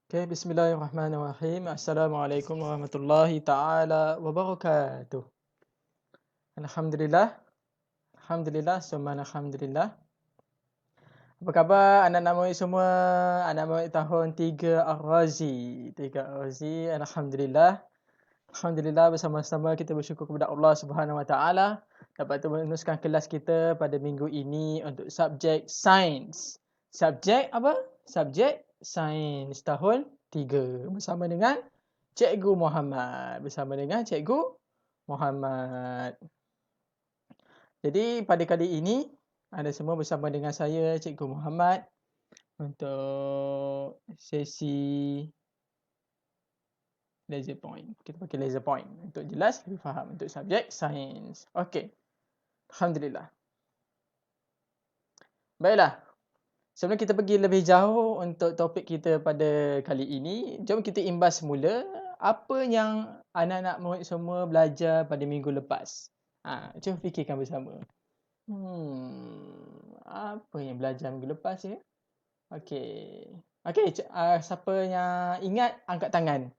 Okay, bismillahirrahmanirrahim. Assalamualaikum warahmatullahi taala wabarakatuh. Alhamdulillah, alhamdulillah, summa alhamdulillah. Apa khabar anak-anak murid semua? Anak murid tahun 3 Ar-Razi. 3 Ar-Razi, alhamdulillah. Alhamdulillah bersama-sama kita bersyukur kepada Allah Subhanahu Wa Taala dapat meneruskan kelas kita pada minggu ini untuk subjek sains. Subjek apa? Subjek sains tahun 3 bersama dengan Cikgu Muhammad. Bersama dengan Cikgu Muhammad. Jadi pada kali ini anda semua bersama dengan saya Cikgu Muhammad untuk sesi laser point. Kita pakai laser point untuk jelas lebih faham untuk subjek sains. Okey. Alhamdulillah. Baiklah. Sebelum kita pergi lebih jauh untuk topik kita pada kali ini, jom kita imbas semula apa yang anak-anak murid semua belajar pada minggu lepas. Jom fikirkan bersama. Apa yang belajar minggu lepas ya? Okey. Okey, siapa yang ingat angkat tangan.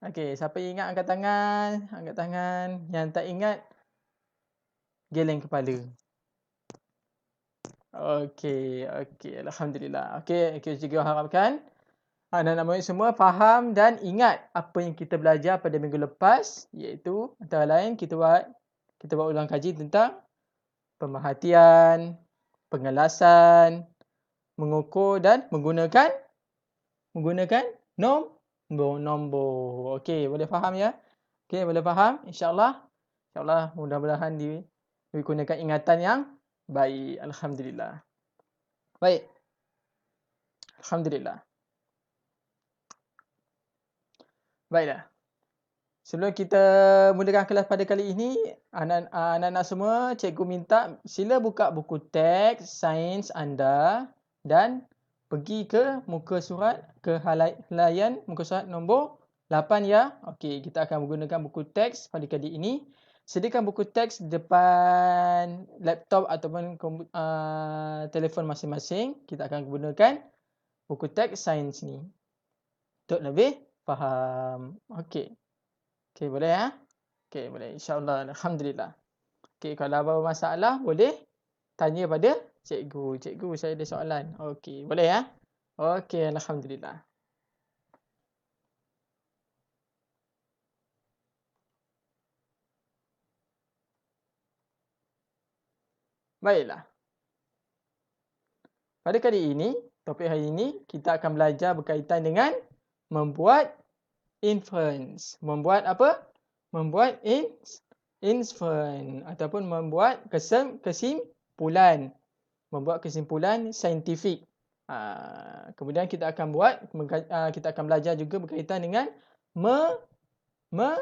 Okey, siapa yang ingat angkat tangan, angkat tangan. Yang tak ingat geleng kepala. Okey, alhamdulillah. Okey, kita juga harapkan anak-anak murid semua faham dan ingat apa yang kita belajar pada minggu lepas, iaitu antara lain kita buat ulang kaji tentang pemerhatian, pengelasan, mengukur dan menggunakan nombor. Okey, boleh faham ya? Okey, boleh faham? InsyaAllah mudah-mudahan digunakan ingatan yang baik. Alhamdulillah. Baik. Alhamdulillah. Baiklah. Sebelum kita mulakan kelas pada kali ini, anak-anak semua, cikgu minta sila buka buku teks sains anda dan pergi ke muka surat, ke halayan muka surat nombor 8 ya. Okey, kita akan menggunakan buku teks pada kali ini. Sediakan buku teks depan laptop ataupun telefon masing-masing. Kita akan gunakan buku teks sains ni untuk lebih faham. Okey. Okey, boleh ya? Okey, boleh. InsyaAllah. Alhamdulillah. Okey, kalau ada masalah, boleh tanya pada cikgu. Cikgu, saya ada soalan. Okey, boleh ya? Okey, Alhamdulillah. Baiklah. Pada kali ini, topik hari ini, kita akan belajar berkaitan dengan membuat inference. Membuat apa? Membuat inference ataupun membuat kesimpulan. Membuat kesimpulan saintifik. Kemudian kita akan belajar juga berkaitan dengan meramal.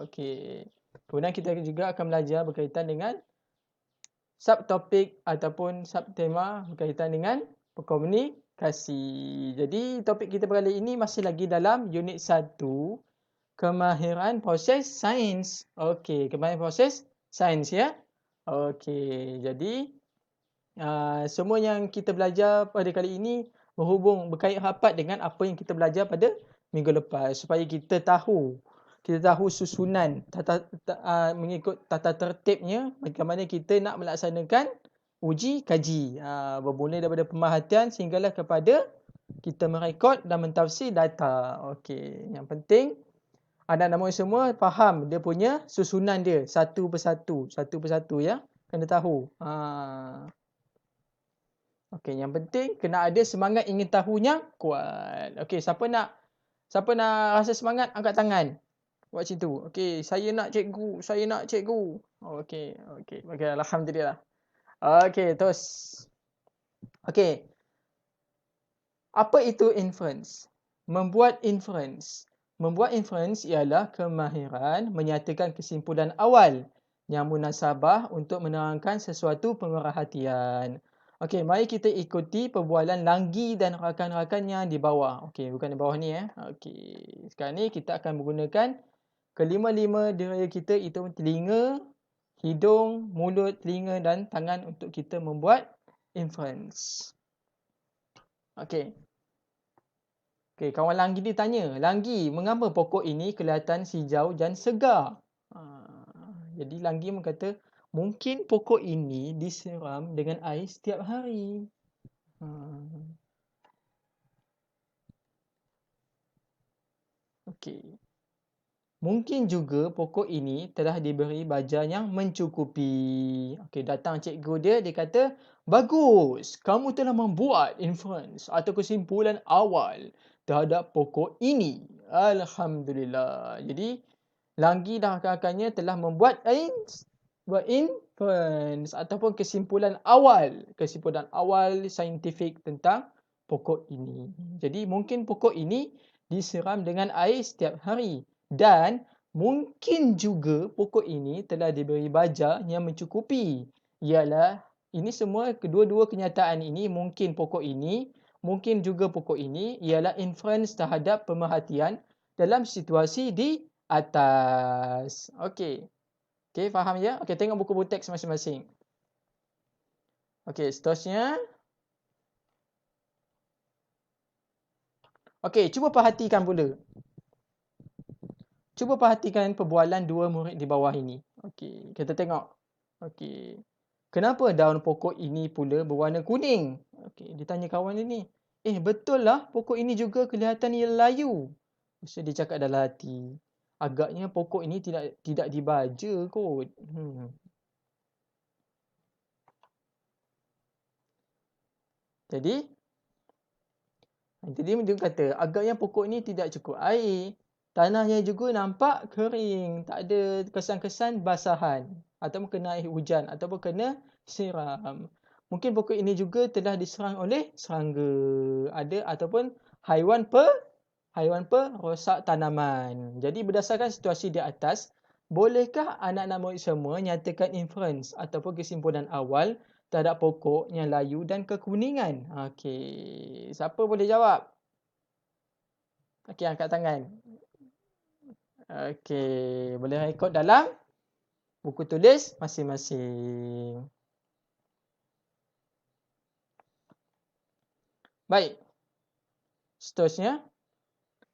Okey. Kemudian kita juga akan belajar berkaitan dengan subtopik ataupun subtema berkaitan dengan berkomunikasi. Jadi topik kita kali ini masih lagi dalam unit 1, kemahiran proses sains. Okey, kemahiran proses sains ya. Okey, jadi semua yang kita belajar pada kali ini berkait rapat dengan apa yang kita belajar pada minggu lepas supaya kita tahu susunan mengikut tata tertibnya bagaimana kita nak melaksanakan uji kaji bermula daripada pemerhatian sehinggalah kepada kita merekod dan mentafsir data. Okey, yang penting anak-anak murid semua faham dia punya susunan dia satu persatu ya, kena tahu. Okey, yang penting kena ada semangat ingin tahunya kuat. Okey, siapa nak rasa semangat angkat tangan. Buat macam tu. Okey, saya nak cikgu. Okey. Okey, alhamdulillah. Okey, terus. Okey. Apa itu inference? Membuat inference. Membuat inference ialah kemahiran menyatakan kesimpulan awal yang munasabah untuk menerangkan sesuatu pemerhatian. Okey, mari kita ikuti perbualan Langgi dan rakan-rakannya di bawah. Okey, bukan di bawah ni ya. Okey, sekarang ni kita akan menggunakan kelima-lima diri kita, itu telinga, hidung, mulut, telinga dan tangan untuk kita membuat inference. Okey. Okey, kawan Langgi dia tanya, Langgi, mengapa pokok ini kelihatan hijau dan segar? Jadi Langgi berkata, mungkin pokok ini disiram dengan air setiap hari. Okey. Mungkin juga pokok ini telah diberi baja yang mencukupi. Okey, datang cikgu dia kata, bagus, kamu telah membuat inference atau kesimpulan awal terhadap pokok ini. Alhamdulillah. Jadi, Langgi dan rakan-rakannya telah membuat inference ataupun kesimpulan awal saintifik tentang pokok ini. Jadi, mungkin pokok ini disiram dengan air setiap hari. Dan mungkin juga pokok ini telah diberi baja yang mencukupi. Ialah ini semua kedua-dua kenyataan ini mungkin juga pokok ini ialah inference terhadap pemerhatian dalam situasi di atas. Okey. Okey, faham ya? Okey, tengok buku-buku teks masing-masing. Okey, seterusnya. Okey, cuba perhatikan pula. Cuba perhatikan perbualan dua murid di bawah ini. Okey, kita tengok. Okey. Kenapa daun pokok ini pula berwarna kuning? Okey, dia tanya kawan dia ni. Betul lah, pokok ini juga kelihatan ia layu. So, dia cakap dalam hati. Agaknya pokok ini tidak dibaja kot. Jadi dia kata, agaknya pokok ini tidak cukup air. Tanahnya juga nampak kering, tak ada kesan-kesan basahan ataupun kena air hujan ataupun kena siram. Mungkin pokok ini juga telah diserang oleh serangga, ataupun haiwan perosak tanaman. Jadi berdasarkan situasi di atas, bolehkah anak-anak murid semua nyatakan inference ataupun kesimpulan awal terhadap pokok yang layu dan kekuningan? Okey, siapa boleh jawab? Okey, angkat tangan. Okey, boleh rekod dalam buku tulis masing-masing. Baik. Seterusnya,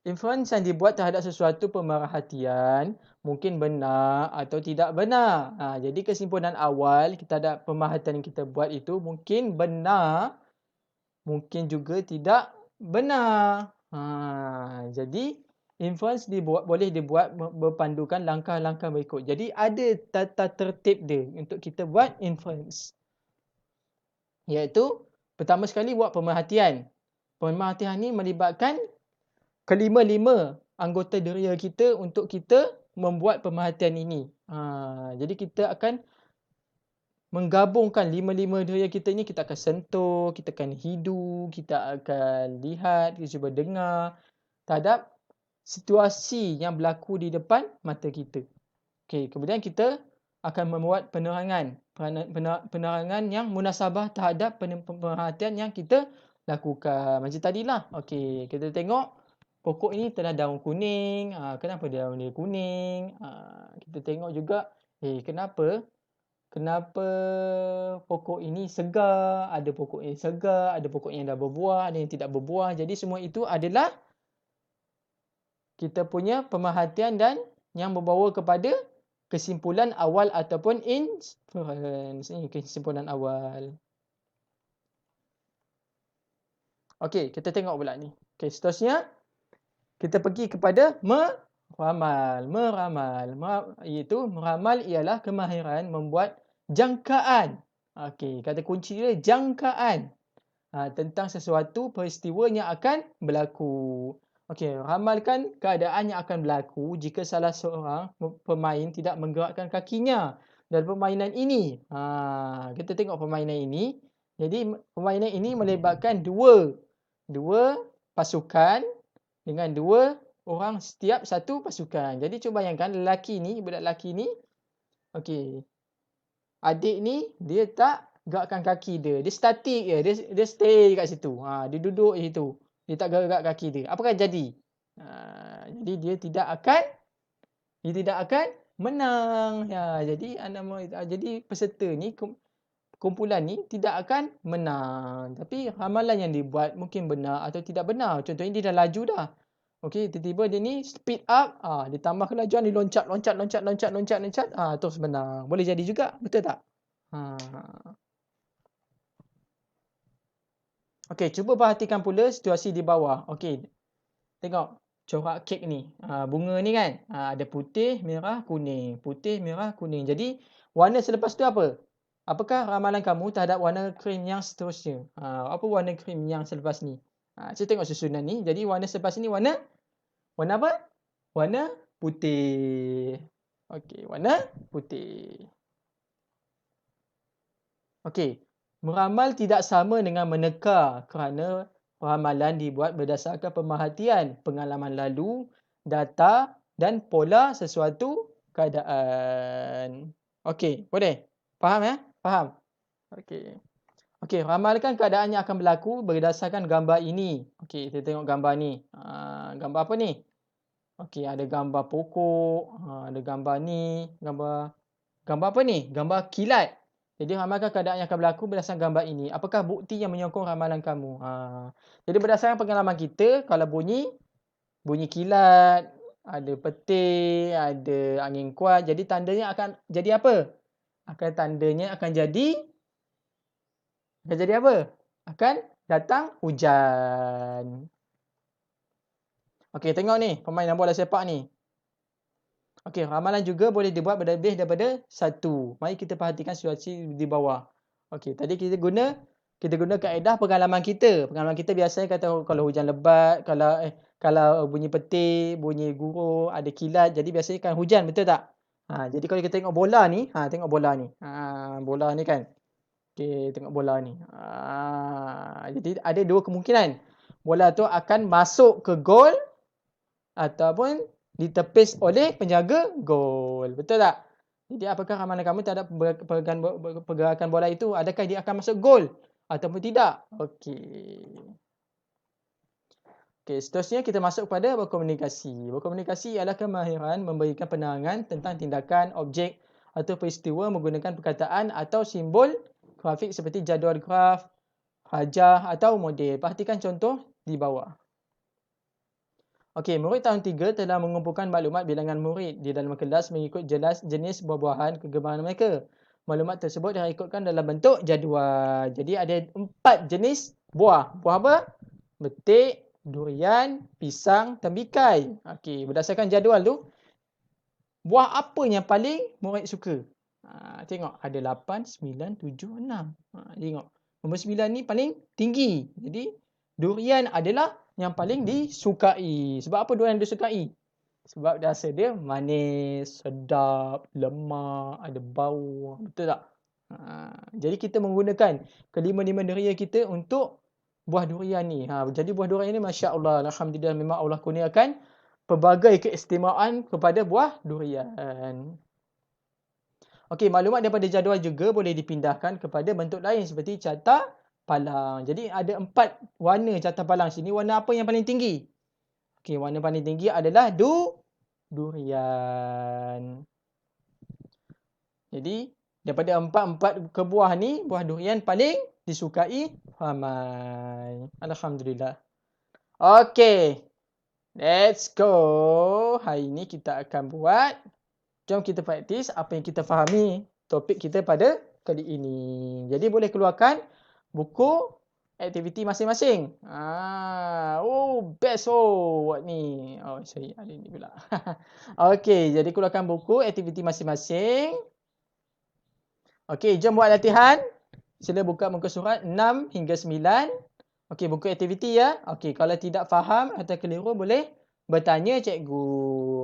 inference yang dibuat terhadap sesuatu pemerhatian mungkin benar atau tidak benar. Jadi kesimpulan awal kita ada pemerhatian yang kita buat itu mungkin benar, mungkin juga tidak benar. Jadi inference boleh dibuat berpandukan langkah-langkah berikut. Jadi ada tata tertib dia untuk kita buat inference. Iaitu pertama sekali buat pemerhatian. Pemerhatian ni melibatkan kelima-lima anggota deria kita untuk kita membuat pemerhatian ini. Jadi kita akan menggabungkan lima-lima deria kita ni, kita akan sentuh, kita akan hidu, kita akan lihat, kita cuba dengar terhadap situasi yang berlaku di depan mata kita. Okey, kemudian kita akan membuat penerangan yang munasabah terhadap pemerhatian yang kita lakukan. Macam tadilah. Okey, kita tengok pokok ini telah daun kuning. Kenapa daun dia kuning? Kita tengok juga, kenapa pokok ini segar? Ada pokok yang segar, ada pokok yang dah berbuah, ada yang tidak berbuah. Jadi semua itu adalah kita punya pemerhatian dan yang membawa kepada kesimpulan awal ataupun inference. Ini kesimpulan awal. Okey, kita tengok pula ni. Okey, seterusnya kita pergi kepada meramal. Meramal ialah kemahiran membuat jangkaan. Okey, kata kunci dia jangkaan. Tentang sesuatu peristiwa yang akan berlaku. Okey, ramalkan keadaan yang akan berlaku jika salah seorang pemain tidak menggerakkan kakinya dalam permainan ini. Kita tengok permainan ini. Jadi permainan ini melibatkan dua pasukan dengan dua orang setiap satu pasukan. Jadi cuba bayangkan budak lelaki ni, okey. Adik ni dia tak gerakkan kaki dia. Dia statik je. Dia stay kat situ. Dia duduk je situ. Dia tak gerak kaki dia. Apa akan jadi? Jadi dia tidak akan menang. Jadi peserta ni kumpulan ni tidak akan menang. Tapi ramalan yang dibuat mungkin benar atau tidak benar. Contohnya dia dah laju dah. Okey, tiba-tiba dia ni speed up, ditambah kelajuan, dia loncat, terus menang. Boleh jadi juga, betul tak? Ha. Okey, cuba perhatikan pula situasi di bawah. Okey, tengok corak kek ni. Bunga ni kan, ada putih, merah, kuning. Putih, merah, kuning. Jadi, warna selepas tu apa? Apakah ramalan kamu terhadap warna krim yang seterusnya? Apa warna krim yang selepas ni? Saya tengok susunan ni. Jadi, warna selepas ni warna apa? Warna putih. Okey, warna putih. Okey, meramal tidak sama dengan meneka kerana ramalan dibuat berdasarkan pemerhatian pengalaman lalu, data dan pola sesuatu keadaan. Okey, boleh? Faham ya? Faham? Okey. Okey, ramalkan keadaan yang akan berlaku berdasarkan gambar ini. Okey, kita tengok gambar ni. Gambar apa ni? Okey, ada gambar pokok, ada gambar ni, gambar apa ni? Gambar kilat. Jadi ramalkan keadaan yang akan berlaku berdasarkan gambar ini. Apakah bukti yang menyokong ramalan kamu? Jadi berdasarkan pengalaman kita, kalau bunyi kilat, ada petir, ada angin kuat, jadi tandanya akan jadi apa? Tandanya akan jadi apa? Akan datang hujan. Okey, tengok ni permainan bola sepak ni. Okey, ramalan juga boleh dibuat lebih daripada satu. Mari kita perhatikan situasi di bawah. Okey, tadi kita guna kaedah pengalaman kita. Pengalaman kita biasanya kata kalau hujan lebat, kalau bunyi petir, bunyi gurau, ada kilat, jadi biasanya kan hujan, betul tak? Jadi kalau kita tengok bola ni, tengok bola ni. Bola ni kan. Okey, tengok bola ni. Jadi ada dua kemungkinan. Bola tu akan masuk ke gol ataupun ditepis oleh penjaga gol. Betul tak? Jadi apakah ramalan kamu terhadap pergerakan bola itu? Adakah dia akan masuk gol ataupun tidak? Okey. Okey, seterusnya kita masuk kepada berkomunikasi. Berkomunikasi ialah kemahiran memberikan penerangan tentang tindakan, objek atau peristiwa menggunakan perkataan atau simbol grafik seperti jadual graf, hajah atau model. Perhatikan contoh di bawah. Okey, murid tahun 3 telah mengumpulkan maklumat bilangan murid di dalam kelas mengikut jenis buah-buahan kegemaran mereka. Maklumat tersebut direkodkan dalam bentuk jadual. Jadi ada 4 jenis buah. Buah apa? Betik, durian, pisang, tembikai. Okey, berdasarkan jadual tu, buah apa yang paling murid suka? Tengok, ada 8, 9, 7, 6. Tengok, nombor 9 ni paling tinggi. Jadi, durian adalah yang paling disukai. Sebab apa durian disukai? Sebab rasa dia manis, sedap, lemak, ada bau. Betul tak? Jadi kita menggunakan kelima-lima deria kita untuk buah durian ni. Jadi buah durian ni Masya Allah, Alhamdulillah, memang Allah kurniakan pelbagai keistimewaan kepada buah durian. Okey, maklumat daripada jadual juga boleh dipindahkan kepada bentuk lain seperti carta palang. Jadi ada 4 warna carta palang sini. Warna apa yang paling tinggi? Okey, warna paling tinggi adalah durian. Jadi daripada 4 buah ni, buah durian paling disukai ramai. Alhamdulillah. Okey. Let's go. Hari ini kita akan buat. Jom kita praktis apa yang kita fahami topik kita pada kali ini. Jadi boleh keluarkan buku aktiviti masing-masing. Best buat ni. Sorry, ada ni pula. Okey, jadi keluarkan buku aktiviti masing-masing. Okey, jom buat latihan. Sila buka muka surat 6 hingga 9. Okey, buku aktiviti ya. Okey, kalau tidak faham atau keliru boleh bertanya cikgu.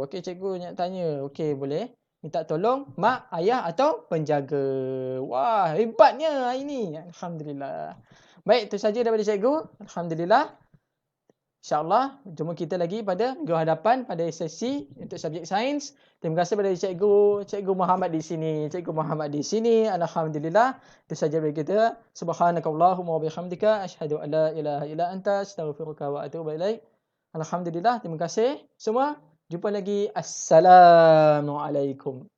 Okey, cikgu nak tanya. Okey, boleh minta tolong mak, ayah atau penjaga. Wah, hebatnya hari ini. Alhamdulillah. Baik, itu saja daripada cikgu. Alhamdulillah. InsyaAllah, jumpa kita lagi pada minggu hadapan pada sesi untuk subjek sains. Terima kasih kepada Cikgu Muhammad di sini. Alhamdulillah. Itu saja dari kita. Subhanakallahumma wa bihamdika asyhadu an la ilaha illa anta astaghfiruka wa atubu ilaik. Alhamdulillah. Terima kasih semua. Jumpa lagi. Assalamualaikum.